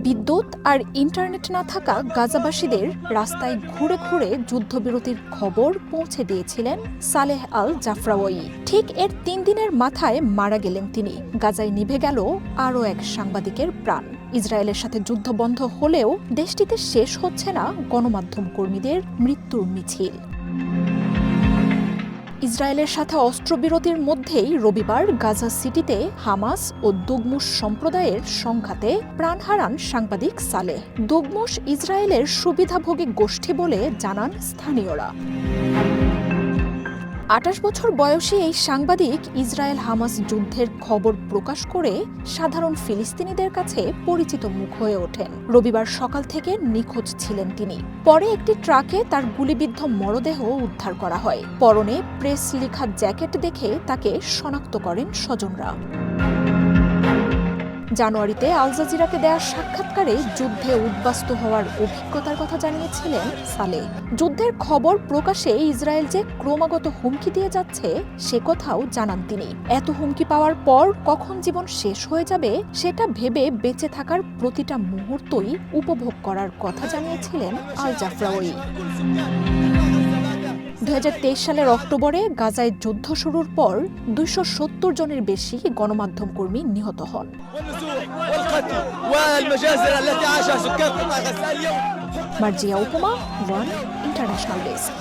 বিদ্যুৎ আর ইন্টারনেট না থাকা গাজাবাসীদের রাস্তায় ঘুরে ঘুরে যুদ্ধবিরতির খবর পৌঁছে দিয়েছিলেন সালেহ আল জাফরাওয়ি। ঠিক এর 3 দিনের মাথায় মারা গেলেন তিনি। গাজায় নিভে গেল আরও এক সাংবাদিকের প্রাণ। ইসরায়েলের সাথে যুদ্ধ বন্ধ হলেও দেশটিতে শেষ হচ্ছে না গণমাধ্যম কর্মীদের মৃত্যুর মিছিল। ইসরায়েলের সাথে অস্ত্রবিরতির মধ্যেই রবিবার গাজা সিটিতে হামাস ও দুগমুশ সম্প্রদায়ের সংঘাতে প্রাণ হারান সাংবাদিক সালেহ। দুগমুশ ইসরায়েলের সুবিধাভোগী গোষ্ঠী বলে জানান স্থানীয়রা। 28 বছর বয়সী এই সাংবাদিক ইসরায়েল হামাস যুদ্ধের খবর প্রকাশ করে সাধারণ ফিলিস্তিনিদের কাছে পরিচিত মুখ হয়ে ওঠেন। রবিবার সকাল থেকে নিখোঁজ ছিলেন তিনি। পরে একটি ট্রাকে তার গুলিবিদ্ধ মরদেহ উদ্ধার করা হয়। পরনে প্রেস লেখা জ্যাকেট দেখে তাকে শনাক্ত করেন স্বজনরা। জানুয়ারিতে আল জাজিরাকে দেয়া সাক্ষাৎকারে যুদ্ধে উদ্বাস্তু হওয়ার অভিজ্ঞতার কথা জানিয়েছিলেন সালেহ। যুদ্ধের খবর প্রকাশে ইসরায়েল যে ক্রমাগত হুমকি দিয়ে যাচ্ছে সে কথাও জানান তিনি। এত হুমকি পাওয়ার পর কখন জীবন শেষ হয়ে যাবে সেটা ভেবে বেঁচে থাকার প্রতিটা মুহূর্তই উপভোগ করার কথা জানিয়েছিলেন আল জাফরাওয়ি। 2023 সালের অক্টোবরে গাজায় যুদ্ধ শুরুর পর 270 জনের বেশি গণমাধ্যম কর্মী নিহত হন। মার্জিয়া উপমা, ওয়ান ইন্টারন্যাশনাল ডেস্ক।